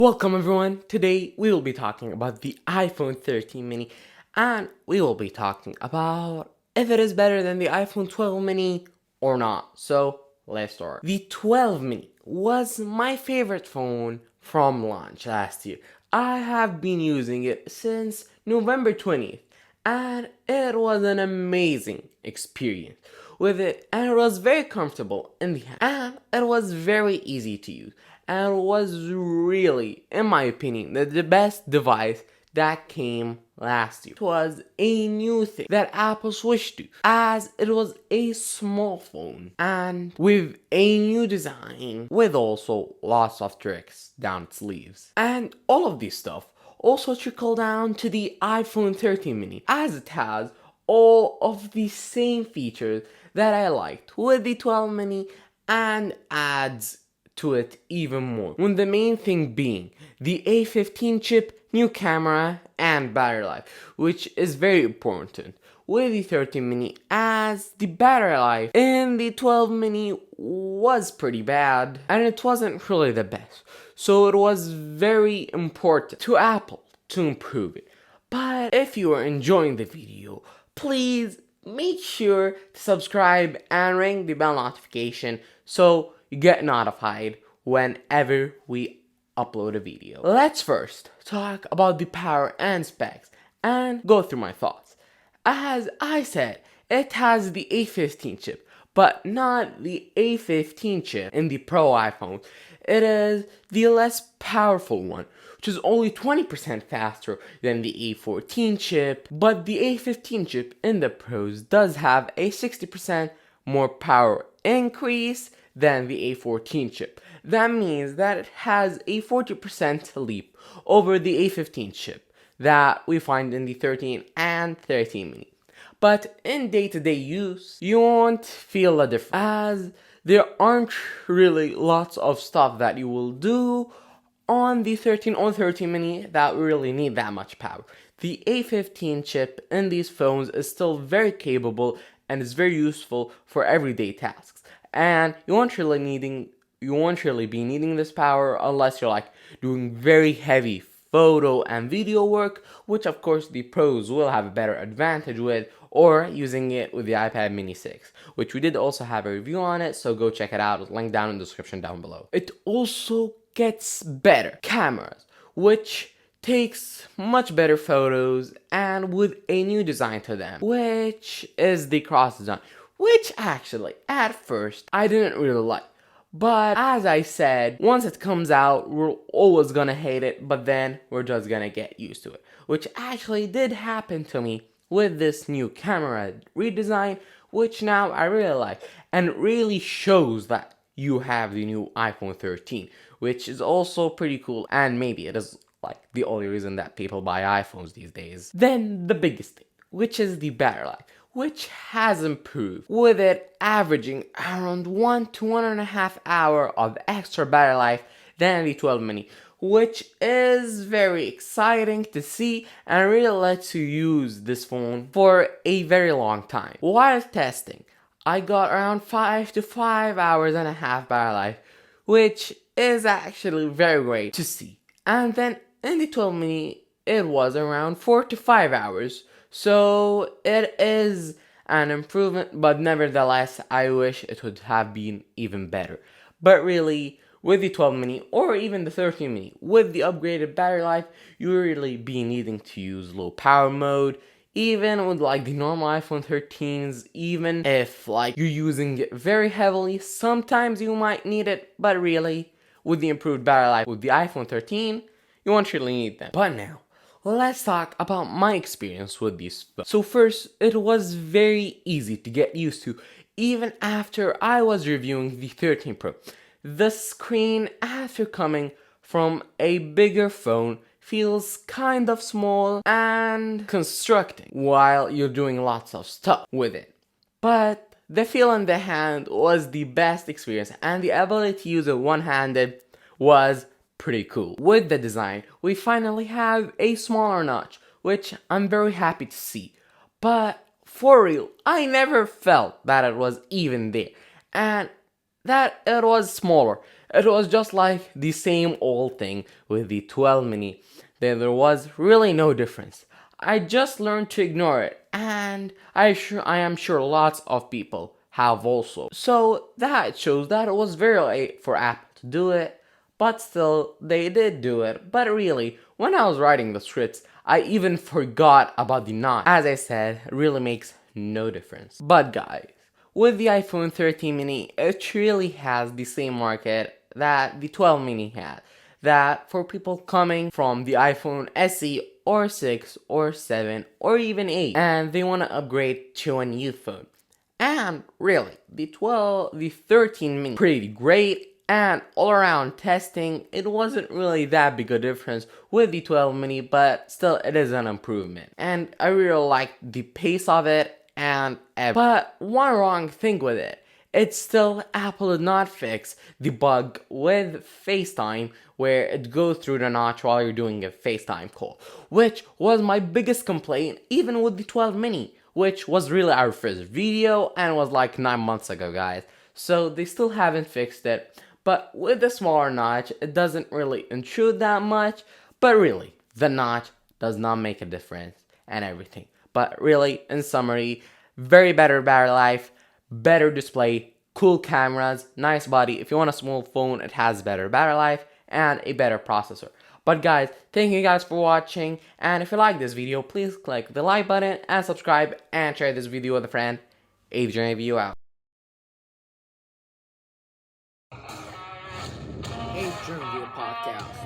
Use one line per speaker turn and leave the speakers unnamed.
Welcome everyone. Today we will be talking about the iPhone 13 mini and we will be talking about if it is better than the iPhone 12 mini or not. So let's start. The 12 mini was my favorite phone from launch last year. I have been using it since November 20th and it was an amazing experience with it, and it was very comfortable in the hand, and it was very easy to use, and was really, in my opinion, the best device that came last year. It was a new thing that Apple switched to, as it was a small phone and with a new design, with also lots of tricks down its sleeves. And all of this stuff also trickle down to the iPhone 13 mini, as it has all of the same features that I liked with the 12 mini and adds to it even more. When the main thing being the A15 chip, new camera, and battery life, which is very important with the 13 mini, as the battery life in the 12 mini was pretty bad and it wasn't really the best. So it was very important to Apple to improve it. But if you are enjoying the video, please make sure to subscribe and ring the bell notification so you get notified whenever we upload a video. Let's first talk about the power and specs and go through my thoughts. As I said, it has the A15 chip, but not the A15 chip in the Pro iPhone. It is the less powerful one, which is only 20% faster than the A14 chip, but the A15 chip in the Pros does have a 60% more power increase than the A14 chip. That means that it has a 40% leap over the A15 chip that we find in the 13 and 13 mini. But in day-to-day use, you won't feel a difference, as there aren't really lots of stuff that you will do on the 13 or 13 mini that really need that much power. The A15 chip in these phones is still very capable and is very useful for everyday tasks. And you won't really be needing this power unless you're like doing very heavy photo and video work, which of course the Pros will have a better advantage with, or using it with the iPad mini 6, which we did also have a review on it, so go check it out, link down in the description down below. It also gets better cameras, which takes much better photos and with a new design to them, which is the cross design, which actually at first I didn't really like. But as I said, once it comes out, we're always gonna hate it, but then we're just gonna get used to it. Which actually did happen to me with this new camera redesign, which now I really like. And it really shows that you have the new iPhone 13, which is also pretty cool, and maybe it is like the only reason that people buy iPhones these days. Then the biggest thing, which is the battery life, which has improved, with it averaging around 1 to 1.5 hours of extra battery life than the 12 mini, which is very exciting to see and really lets you use this phone for a very long time. While testing, I got around 5 to 5.5 hours battery life, which is actually very great to see. And then in the 12 mini, it was around 4 to 5 hours. So it is an improvement, but nevertheless, I wish it would have been even better. But really, with the 12 mini or even the 13 mini, with the upgraded battery life, you really be needing to use low power mode, even with like the normal iPhone 13s, even if like you're using it very heavily, sometimes you might need it, but really, with the improved battery life with the iPhone 13, you won't really need them. But now, let's talk about my experience with these phones. So first, it was very easy to get used to, even after I was reviewing the 13 Pro. The screen, after coming from a bigger phone, feels kind of small and constricting while you're doing lots of stuff with it. But the feel in the hand was the best experience, and the ability to use it one-handed was pretty cool. With the design, we finally have a smaller notch, which I'm very happy to see. But for real, I never felt that it was even there. And that it was smaller. It was just like the same old thing with the 12 mini. There was really no difference. I just learned to ignore it, and I am sure lots of people have also. So that shows that it was very late for Apple to do it, but still they did do it. But really, when I was writing the scripts, I even forgot about the notch. As I said, it really makes no difference. But guys, with the iPhone 13 mini, it really has the same market that the 12 mini had. That for people coming from the iPhone SE or 6 or 7 or even 8 and they want to upgrade to a new phone. And really, the 13 mini, pretty great. And all around testing, it wasn't really that big a difference with the 12 mini, but still it is an improvement. And I really like the pace of it and everything. But one wrong thing with it, it's still Apple did not fix the bug with FaceTime where it goes through the notch while you're doing a FaceTime call, which was my biggest complaint even with the 12 mini, which was really our first video and was like 9 months ago, guys. So they still haven't fixed it. But with the smaller notch, it doesn't really intrude that much. But really, the notch does not make a difference and everything. But really, in summary, very better battery life, better display, cool cameras, nice body. If you want a small phone, it has better battery life and a better processor. But guys, thank you guys for watching, and if you like this video, please click the like button and subscribe and share this video with a friend. Adrian View out. Adrian View Podcast.